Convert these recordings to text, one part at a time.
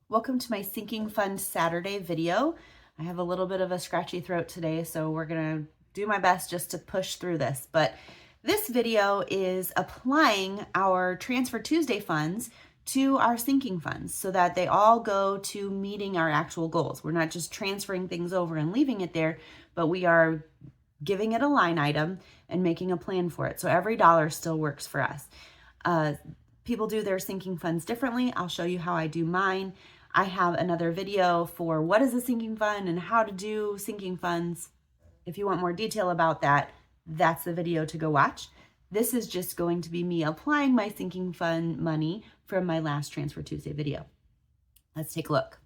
Welcome to my Sinking Fund Saturday video. I have a little bit of a scratchy throat today, so we're gonna do my best just to push through this. But this video is applying our Transfer Tuesday funds to our sinking funds so that they all go to meeting our actual goals. We're not just transferring things over and leaving it there, but we are giving it a line item and making a plan for it. So every dollar still works for us. People do their sinking funds differently. I'll show you how I do mine. I have another video for what is a sinking fund and how to do sinking funds. If you want more detail about that, that's the video to go watch. This is just going to be me applying my sinking fund money from my last Transfer Tuesday video. Let's take a look.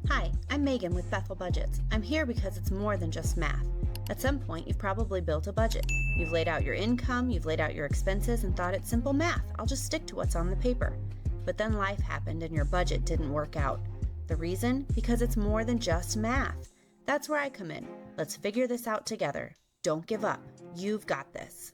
Hi, I'm Megan with Bethel Budgets. I'm here because it's more than just math. At some point, you've probably built a budget. You've laid out your income, you've laid out your expenses, and thought it's simple math. I'll just stick to what's on the paper. But then life happened and your budget didn't work out. The reason? Because it's more than just math. That's where I come in. Let's figure this out together. Don't give up. You've got this.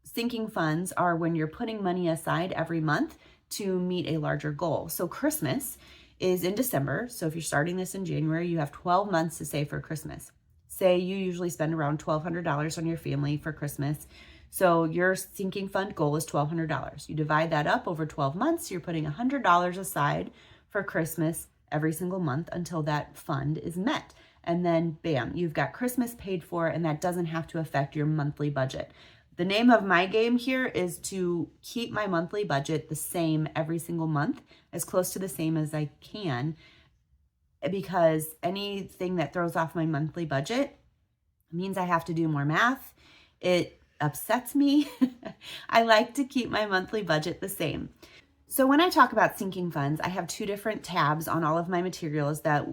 Sinking funds are when you're putting money aside every month to meet a larger goal. So Christmas is in December. So if you're starting this in January, you have 12 months to save for Christmas. Say you usually spend around $1,200 on your family for Christmas. So your sinking fund goal is $1,200. You divide that up over 12 months. You're putting $100 aside for Christmas every single month until that fund is met. And then bam, you've got Christmas paid for, and that doesn't have to affect your monthly budget. The name of my game here is to keep my monthly budget the same every single month, as close to the same as I can, because anything that throws off my monthly budget means I have to do more math. It upsets me. I like to keep my monthly budget the same. So when I talk about sinking funds, I have two different tabs on all of my materials that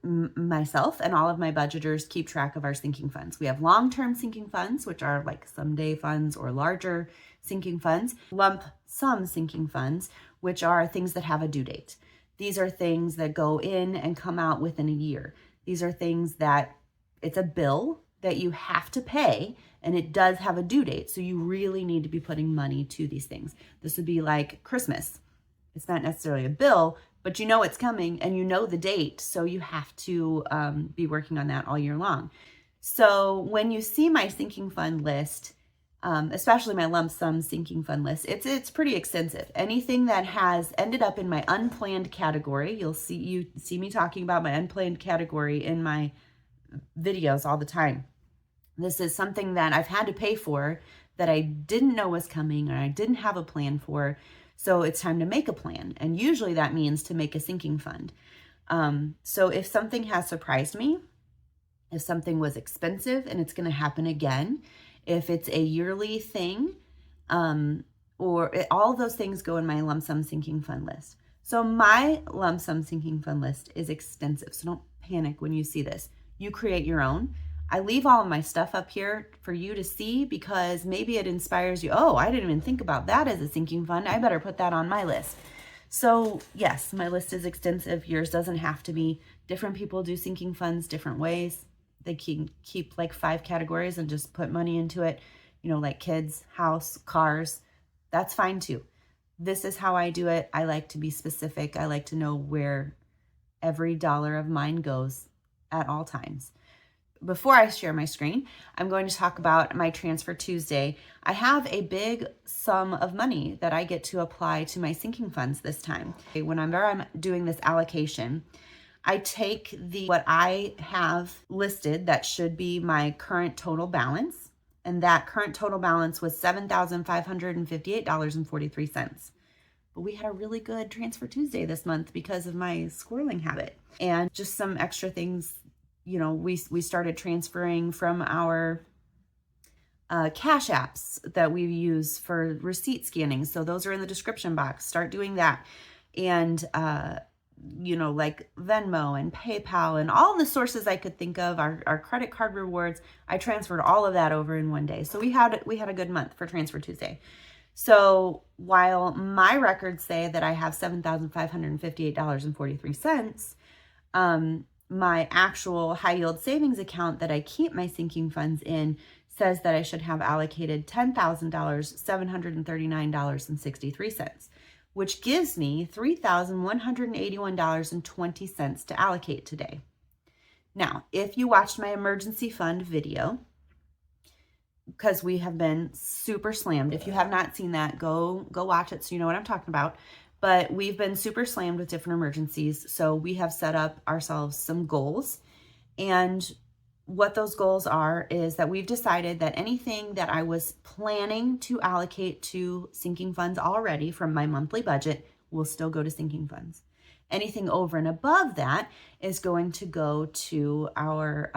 myself and all of my budgeters keep track of our sinking funds. We have long-term sinking funds, which are like someday funds or larger sinking funds, lump sum sinking funds, which are things that have a due date. These are things that go in and come out within a year. These are things that it's a bill that you have to pay, and it does have a due date. So you really need to be putting money to these things. This would be like Christmas. It's not necessarily a bill, but you know it's coming and you know the date. So you have to be working on that all year long. So when you see my sinking fund list, especially my lump sum sinking fund list, it's pretty extensive. Anything that has ended up in my unplanned category, you see me talking about my unplanned category in my videos all the time. This is something that I've had to pay for that I didn't know was coming or I didn't have a plan for. So it's time to make a plan. And usually that means to make a sinking fund. So if something has surprised me, if something was expensive and it's going to happen again, if it's a yearly thing, all those things go in my lump sum sinking fund list. So my lump sum sinking fund list is extensive. So don't panic when you see this. You create your own. I leave all of my stuff up here for you to see because maybe it inspires you. Oh, I didn't even think about that as a sinking fund. I better put that on my list. So yes, my list is extensive. Yours doesn't have to be. Different people do sinking funds different ways. They can keep like 5 categories and just put money into it, like kids, house, cars. That's fine too. This is how I do it. I like to be specific. I like to know where every dollar of mine goes at all times. Before I share my screen, I'm going to talk about my Transfer Tuesday. I have a big sum of money that I get to apply to my sinking funds this time. Whenever I'm doing this allocation, I take what I have listed that should be my current total balance, and that current total balance was $7,558.43. But we had a really good Transfer Tuesday this month because of my squirreling habit and just some extra things. We started transferring from our cash apps that we use for receipt scanning. So those are in the description box. Start doing that. And, like Venmo and PayPal and all the sources I could think of, our credit card rewards, I transferred all of that over in one day. So we had a good month for Transfer Tuesday. So while my records say that I have $7,558.43, my actual high yield savings account that I keep my sinking funds in says that I should have allocated $10,739.63. which gives me $3,181.20 to allocate today. Now, if you watched my emergency fund video, because we have been super slammed. If you have not seen that, go watch it so you know what I'm talking about. But we've been super slammed with different emergencies. So we have set up ourselves some goals. And what those goals are is that we've decided that anything that I was planning to allocate to sinking funds already from my monthly budget will still go to sinking funds. Anything over and above that is going to go to our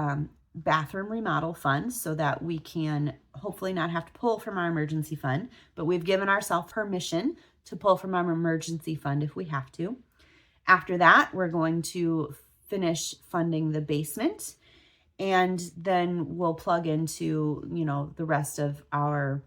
bathroom remodel fund so that we can hopefully not have to pull from our emergency fund, but we've given ourselves permission to pull from our emergency fund if we have to. After that, we're going to finish funding the basement, and then we'll plug into, the rest of our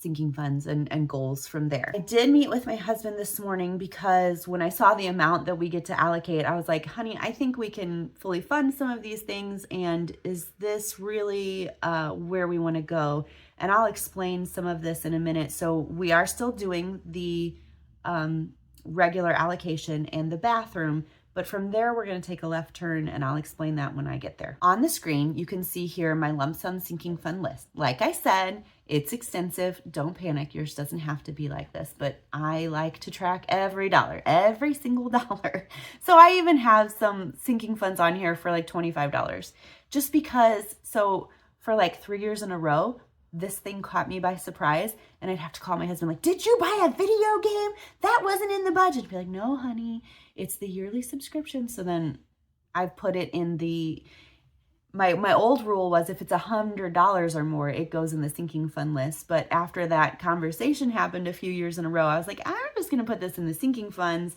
sinking funds and goals from there. I did meet with my husband this morning because when I saw the amount that we get to allocate, I was like, honey, I think we can fully fund some of these things. And is this really where we want to go? And I'll explain some of this in a minute. So we are still doing the regular allocation and the bathroom, but from there, we're going to take a left turn, and I'll explain that when I get there. On the screen, you can see here my lump sum sinking fund list. Like I said, it's extensive. Don't panic. Yours doesn't have to be like this, but I like to track every dollar, every single dollar. So I even have some sinking funds on here for like $25, just because. So for like 3 years in a row, this thing caught me by surprise, and I'd have to call my husband like, did you buy a video game? That wasn't in the budget. I'd be like, no, honey, it's the yearly subscription. So then I've put it in my old rule was if it's $100 or more, it goes in the sinking fund list. But after that conversation happened a few years in a row, I was like, I'm just going to put this in the sinking funds.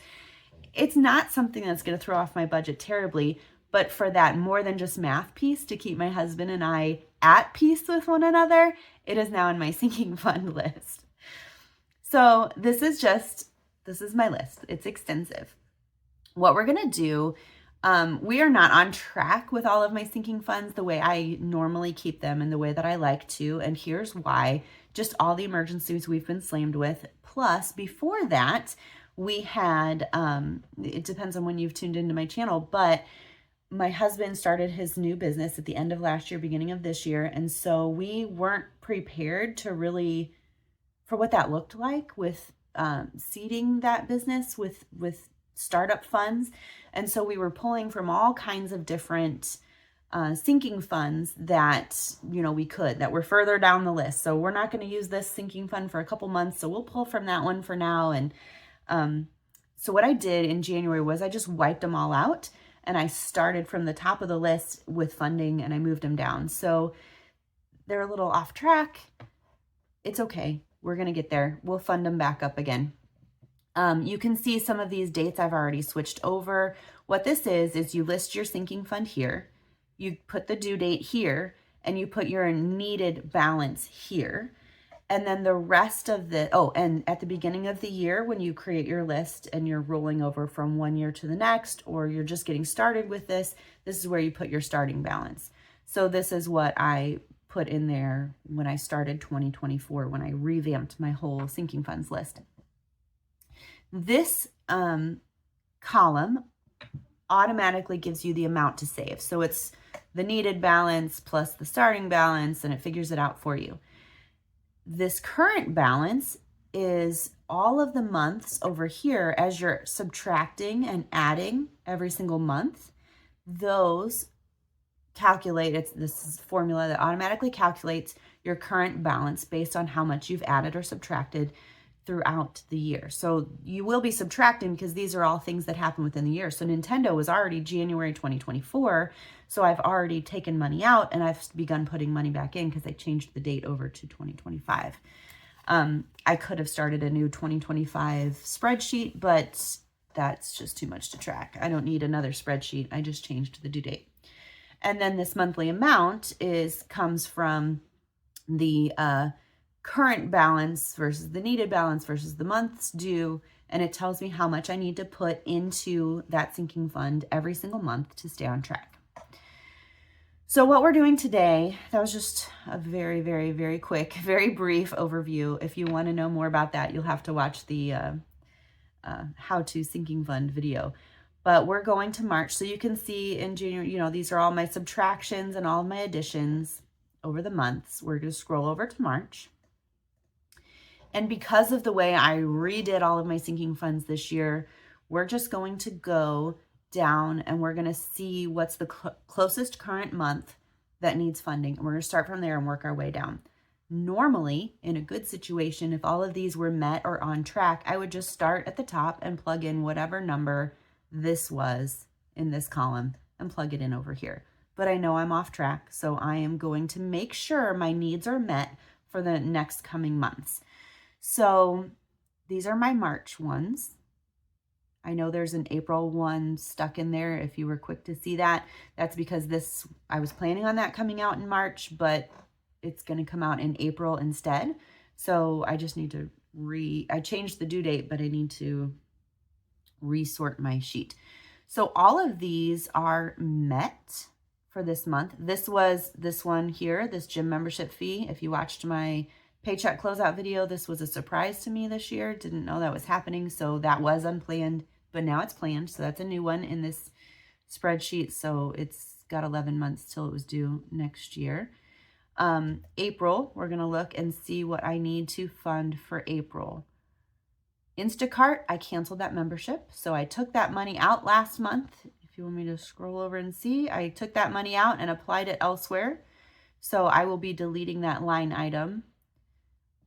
It's not something that's going to throw off my budget terribly, but for that more than just math piece to keep my husband and I at peace with one another, it is now in my sinking fund list. So this is my list. It's extensive. What we're going to do, we are not on track with all of my sinking funds the way I normally keep them and the way that I like to. And here's why. Just all the emergencies we've been slammed with. Plus, before that, we had, it depends on when you've tuned into my channel, but my husband started his new business at the end of last year, beginning of this year. And so we weren't prepared to really, for what that looked like with seeding that business with startup funds. And so we were pulling from all kinds of different sinking funds that, that were further down the list. So we're not going to use this sinking fund for a couple months. So we'll pull from that one for now. And so what I did in January was I just wiped them all out. And I started from the top of the list with funding, and I moved them down. So they're a little off track. It's okay. We're going to get there. We'll fund them back up again. You can see some of these dates I've already switched over. What this is you list your sinking fund here. You put the due date here, and you put your needed balance here. And then the rest of and at the beginning of the year, when you create your list and you're rolling over from one year to the next, or you're just getting started with this is where you put your starting balance. So this is what I put in there when I started 2024, when I revamped my whole sinking funds list. This column automatically gives you the amount to save. So it's the needed balance plus the starting balance, and it figures it out for you. This current balance is all of the months over here as you're subtracting and adding every single month. Those calculate, this is a formula that automatically calculates your current balance based on how much you've added or subtracted throughout the year. So you will be subtracting because these are all things that happen within the year. So Nintendo was already January 2024. So I've already taken money out and I've begun putting money back in because I changed the date over to 2025. I could have started a new 2025 spreadsheet, but that's just too much to track. I don't need another spreadsheet. I just changed the due date. And then this monthly amount comes from the current balance versus the needed balance versus the month's due, and it tells me how much I need to put into that sinking fund every single month to stay on track. So what we're doing today, that was just a very, very, very quick, very brief overview. If you want to know more about that, you'll have to watch the how to sinking fund video. But we're going to March, so you can see in January, these are all my subtractions and all my additions over the months. We're going to scroll over to March. And because of the way I redid all of my sinking funds this year, we're just going to go down and we're going to see what's the closest current month that needs funding. And we're going to start from there and work our way down. Normally, in a good situation, if all of these were met or on track, I would just start at the top and plug in whatever number this was in this column and plug it in over here. But I know I'm off track, so I am going to make sure my needs are met for the next coming months. So these are my March ones. I know there's an April one stuck in there. If you were quick to see that, that's because I was planning on that coming out in March, but it's going to come out in April instead. So I just need to I changed the due date, but I need to resort my sheet. So all of these are met for this month. This was this one here, this gym membership fee. If you watched my paycheck closeout video, this was a surprise to me this year. Didn't know that was happening. So that was unplanned, but now it's planned. So that's a new one in this spreadsheet. So it's got 11 months till it was due next year. April, we're going to look and see what I need to fund for April. Instacart, I canceled that membership. So I took that money out last month. If you want me to scroll over and see, I took that money out and applied it elsewhere. So I will be deleting that line item.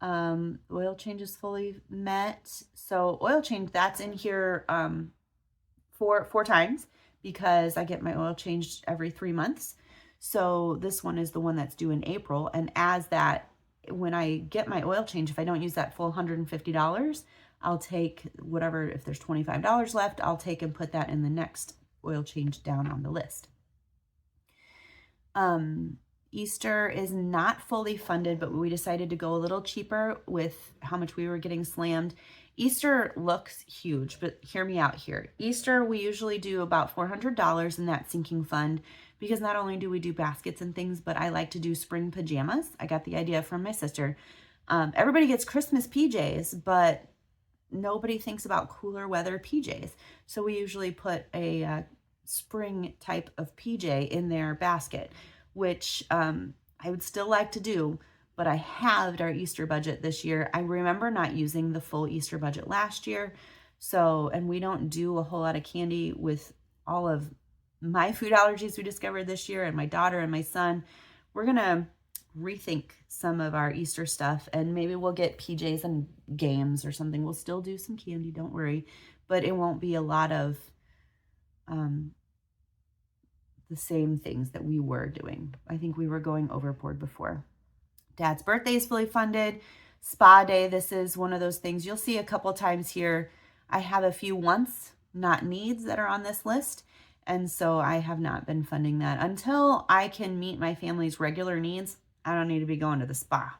Oil change is fully met. So oil change, that's in here four times because I get my oil changed every 3 months. So this one is the one that's due in April. And as that, when I get my oil change, if I don't use that full $150, I'll take whatever, if there's $25 left, I'll take and put that in the next oil change down on the list. Easter is not fully funded, but we decided to go a little cheaper with how much we were getting slammed. Easter looks huge, but hear me out here. Easter, we usually do about $400 in that sinking fund because not only do we do baskets and things, but I like to do spring pajamas. I got the idea from my sister. Everybody gets Christmas PJs, but nobody thinks about cooler weather PJs. So we usually put a spring type of PJ in their basket, which I would still like to do, but I halved our Easter budget this year. I remember not using the full Easter budget last year. So, and we don't do a whole lot of candy with all of my food allergies we discovered this year and my daughter and my son. We're going to rethink some of our Easter stuff and maybe we'll get PJs and games or something. We'll still do some candy, don't worry, but it won't be a lot of the same things that we were doing. I think we were going overboard before. Dad's birthday is fully funded. Spa day, this is one of those things you'll see a couple times here. I have a few wants, not needs, that are on this list. And so I have not been funding that. Until I can meet my family's regular needs, I don't need to be going to the spa.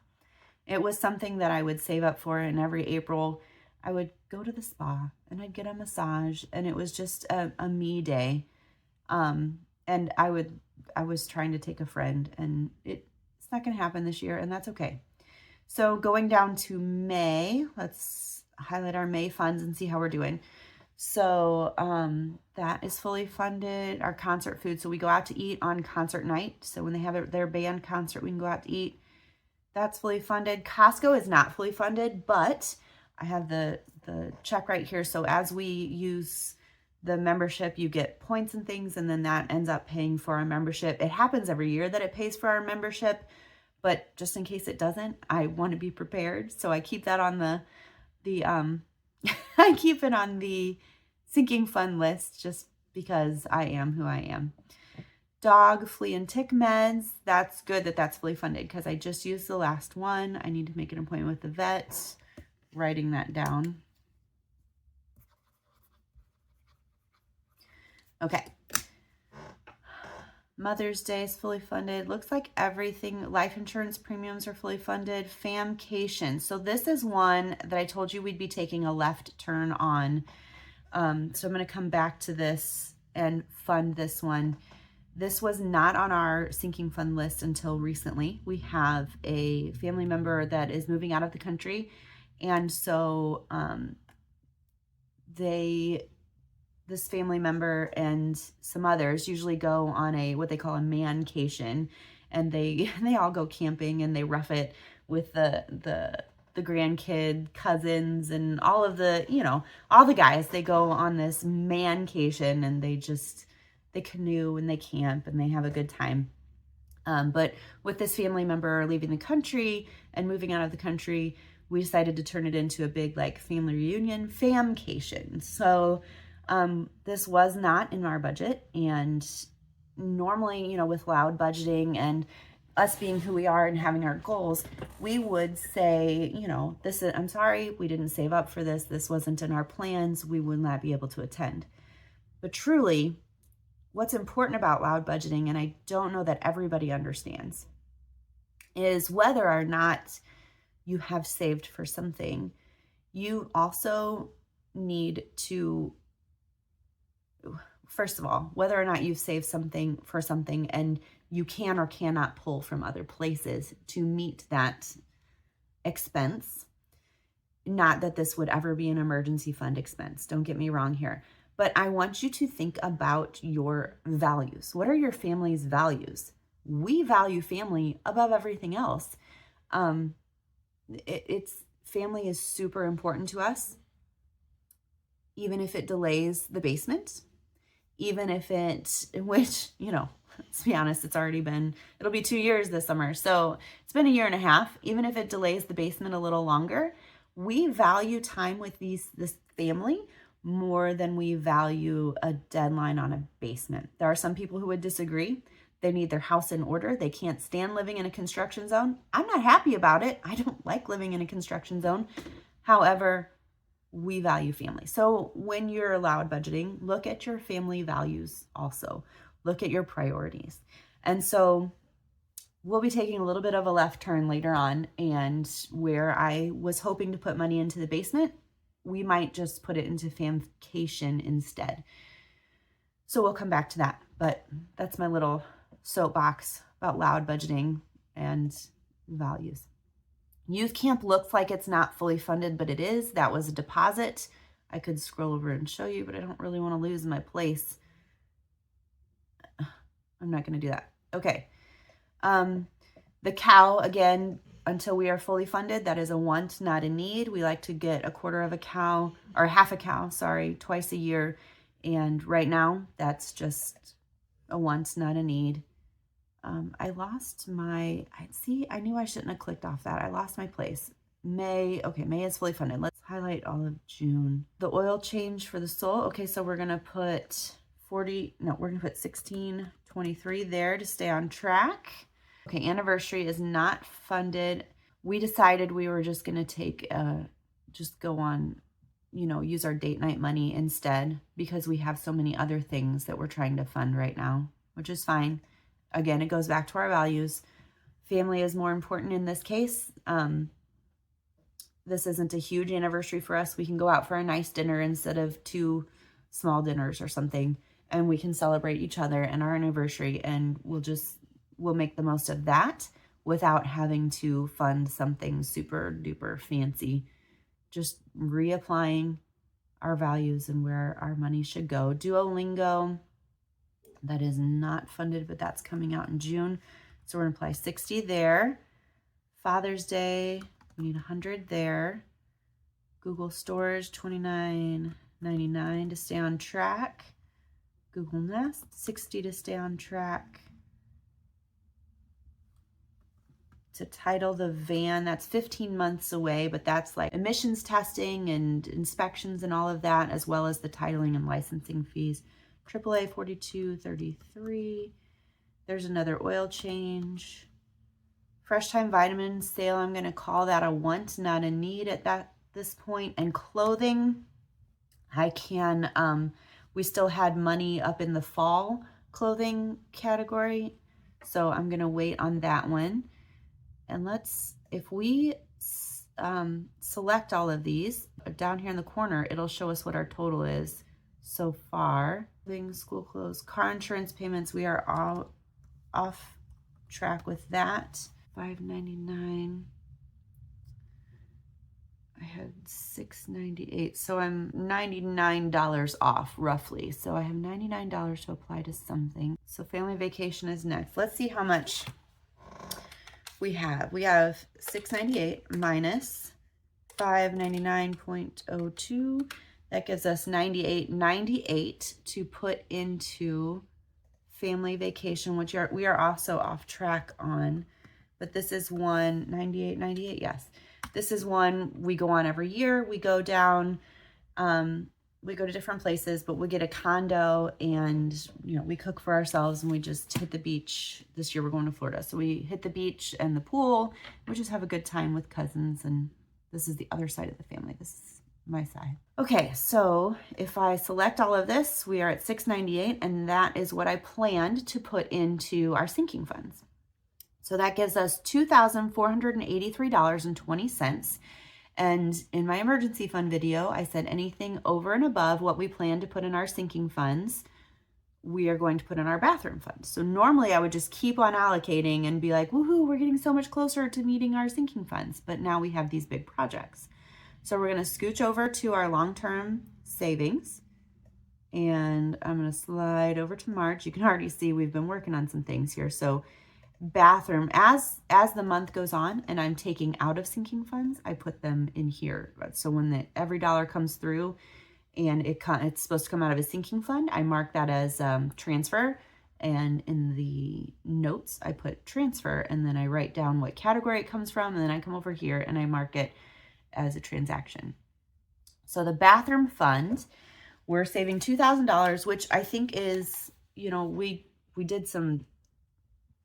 It was something that I would save up for, and every April I would go to the spa and I'd get a massage, and it was just a me day. And I was trying to take a friend, and it's not going to happen this year, and that's okay. So going down to May, let's highlight our May funds and see how we're doing. So that is fully funded. Our concert food, so we go out to eat on concert night. So when they have their band concert, we can go out to eat. That's fully funded. Costco is not fully funded, but I have the check right here. So as we use the membership, you get points and things, and then that ends up paying for our membership. It happens every year that it pays for our membership, but just in case it doesn't, I want to be prepared. So I keep that on the I keep it on the sinking fund list just because I am who I am. Dog, flea, and tick meds. That's good that that's fully funded because I just used the last one. I need to make an appointment with the vet. Writing that down. Okay. Mother's Day is fully funded. Looks like everything, life insurance premiums are fully funded. Famcation. So this is one that I told you we'd be taking a left turn on. So I'm going to come back to this and fund this one. This was not on our sinking fund list until recently. We have a family member that is moving out of the country. And so this family member and some others usually go on what they call a mancation, and they all go camping and they rough it with the grandkid cousins and all of all the guys. They go on this mancation and they canoe and they camp and they have a good time. But with this family member leaving the country and moving out of the country, we decided to turn it into a big like family reunion famcation. So this was not in our budget, and normally, with loud budgeting and us being who we are and having our goals, we would say, I'm sorry, we didn't save up for this. This wasn't in our plans. We would not be able to attend. But truly, what's important about loud budgeting, and I don't know that everybody understands, is whether or not you have saved for something, you also need to, first of all, whether or not you've saved something for something and you can or cannot pull from other places to meet that expense. Not that this would ever be an emergency fund expense. Don't get me wrong here. But I want you to think about your values. What are your family's values? We value family above everything else. Family is super important to us, even if it delays the basement, even if which, let's be honest, it'll be 2 years this summer. So it's been a year and a half. Even if it delays the basement a little longer, we value time with this family more than we value a deadline on a basement. There are some people who would disagree. They need their house in order. They can't stand living in a construction zone. I'm not happy about it. I don't like living in a construction zone. However, we value family. So when you're allowed budgeting, look at your family values also. Look at your priorities. And so we'll be taking a little bit of a left turn later on, and where I was hoping to put money into the basement, we might just put it into famcation instead. So we'll come back to that. But that's my little soapbox about loud budgeting and values. Youth camp looks like it's not fully funded, but it is. That was a deposit. I could scroll over and show you, but I don't really want to lose my place. I'm not going to do that. Okay. The cow, again, until we are fully funded, that is a want, not a need. We like to get a quarter of a cow, or half a cow, twice a year. And right now, that's just a want, not a need. I lost I knew I shouldn't have clicked off that. I lost my place. May is fully funded. Let's highlight all of June. The oil change for the soul. Okay, so we're gonna put 1623 there to stay on track. Okay, anniversary is not funded. We decided we were just gonna just go on, use our date night money instead, because we have so many other things that we're trying to fund right now, which is fine. Again, it goes back to our values. Family is more important in this case. This isn't a huge anniversary for us. We can go out for a nice dinner instead of 2 small dinners or something, and we can celebrate each other and our anniversary, and we'll make the most of that without having to fund something super duper fancy. Just reapplying our values and where our money should go. Duolingo, that is not funded, but that's coming out in June. So we're gonna apply 60 there. Father's Day, we need 100 there. Google Storage, $29.99 to stay on track. Google Nest, 60 to stay on track. To title the van, that's 15 months away, but that's like emissions testing and inspections and all of that, as well as the titling and licensing fees. AAA, $42.33. There's another oil change. Fresh Time vitamin sale, I'm going to call that a want, not a need at this point. And clothing, we still had money up in the fall clothing category, so I'm going to wait on that one. And if we select all of these, down here in the corner, it'll show us what our total is so far. School clothes, car insurance payments, we are all off track with that. $5.99. I I had $6.98, so I'm $99 off roughly. So I have $99 to apply to something. So family vacation is next. Let's see how much we have. We have $6.98 minus $599.02. That gives us $98.98 to put into family vacation, which we are also off track on. But this is one, $98.98, yes. This is one we go on every year. We go down, we go to different places, but we get a condo and, you know, we cook for ourselves and we just hit the beach. This year we're going to Florida. So we hit the beach and the pool. We just have a good time with cousins, and this is the other side of the family. This is my side. Okay, so if I select all of this, we are at $698, and that is what I planned to put into our sinking funds. So that gives us $2,483.20. And in my emergency fund video, I said anything over and above what we plan to put in our sinking funds, we are going to put in our bathroom fund. So normally I would just keep on allocating and be like, woohoo, we're getting so much closer to meeting our sinking funds. But now we have these big projects. So we're going to scooch over to our long-term savings, and I'm going to slide over to March. You can already see we've been working on some things here. So bathroom, as the month goes on and I'm taking out of sinking funds, I put them in here. So when every dollar comes through and it's supposed to come out of a sinking fund, I mark that as transfer. And in the notes, I put transfer, and then I write down what category it comes from, and then I come over here and I mark it as a transaction. So the bathroom fund, we're saving $2,000, which I think is, you know, we did some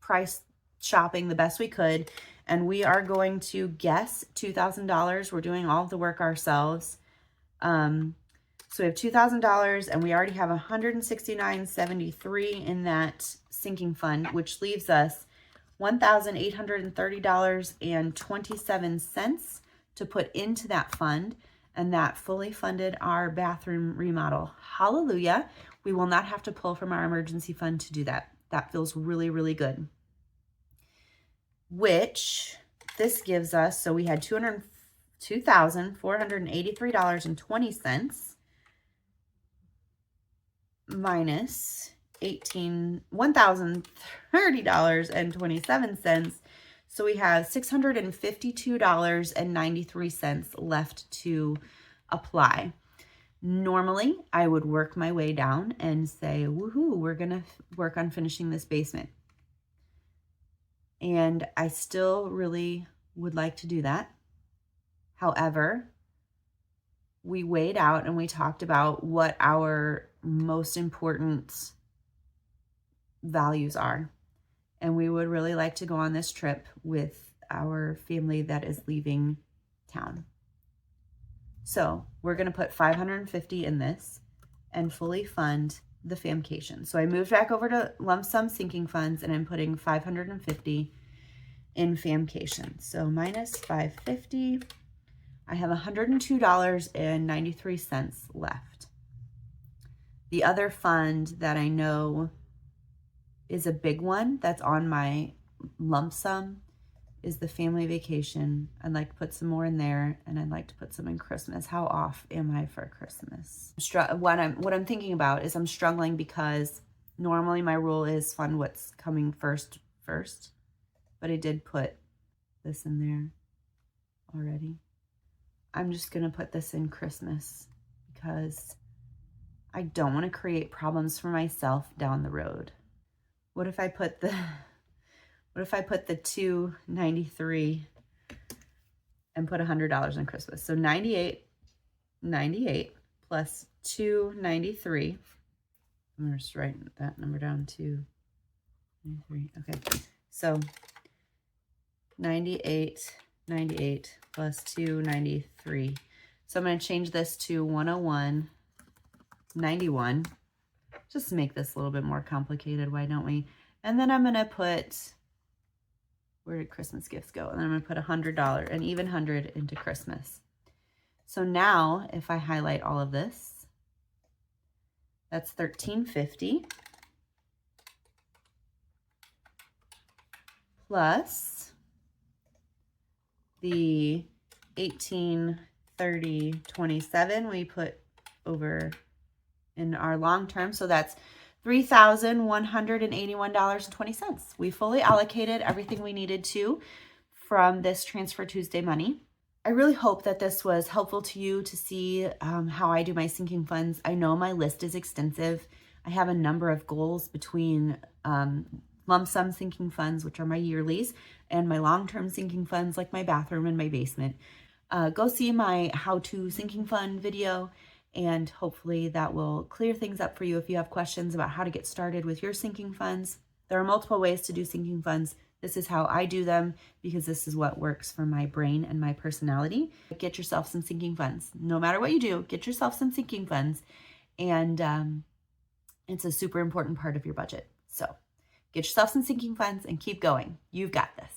price shopping the best we could, and we are going to guess $2,000. We're doing all of the work ourselves. So we have $2,000, and we already have $169.73 in that sinking fund, which leaves us $1,830.27 to put into that fund, and that fully funded our bathroom remodel. Hallelujah. We will not have to pull from our emergency fund to do that. That feels really, really good. Which this gives us, so we had $2,483.20 minus $1,030.27. So we have $652.93 left to apply. Normally, I would work my way down and say, woohoo, we're going to work on finishing this basement. And I still really would like to do that. However, we weighed out and we talked about what our most important values are. And we would really like to go on this trip with our family that is leaving town. So we're going to put $550 in this and fully fund the famcation. So I moved back over to lump sum sinking funds, and I'm putting $550 in famcation. So minus $550, I have $102.93 left. The other fund that I know is a big one that's on my lump sum is the family vacation. I'd like to put some more in there, and I'd like to put some in Christmas. How off am I for Christmas? What I'm thinking about is I'm struggling because normally my rule is fund what's coming first, but I did put this in there already. I'm just gonna put this in Christmas because I don't want to create problems for myself down the road. What if I put the $293 and put $100 in Christmas? So $98.98 plus $293. I'm gonna just write that number down, $293. Okay, so $98.98 plus $293. So I'm gonna change this to $101.91. Just to make this a little bit more complicated, why don't we? And then I'm gonna put, where did Christmas gifts go? And then I'm gonna put $100, an even 100 into Christmas. So now if I highlight all of this, that's $1,350 plus the $1,830 3027 we put over in our long term. So that's $3,181.20. We fully allocated everything we needed to from this Transfer Tuesday money. I really hope that this was helpful to you to see how I do my sinking funds. I know my list is extensive. I have a number of goals between lump sum sinking funds, which are my yearlies, and my long-term sinking funds like my bathroom and my basement. Go see my how-to sinking fund video, and hopefully that will clear things up for you if you have questions about how to get started with your sinking funds. There are multiple ways to do sinking funds. This is how I do them because this is what works for my brain and my personality. Get yourself some sinking funds. No matter what you do, get yourself some sinking funds, and it's a super important part of your budget. So get yourself some sinking funds and keep going. You've got this.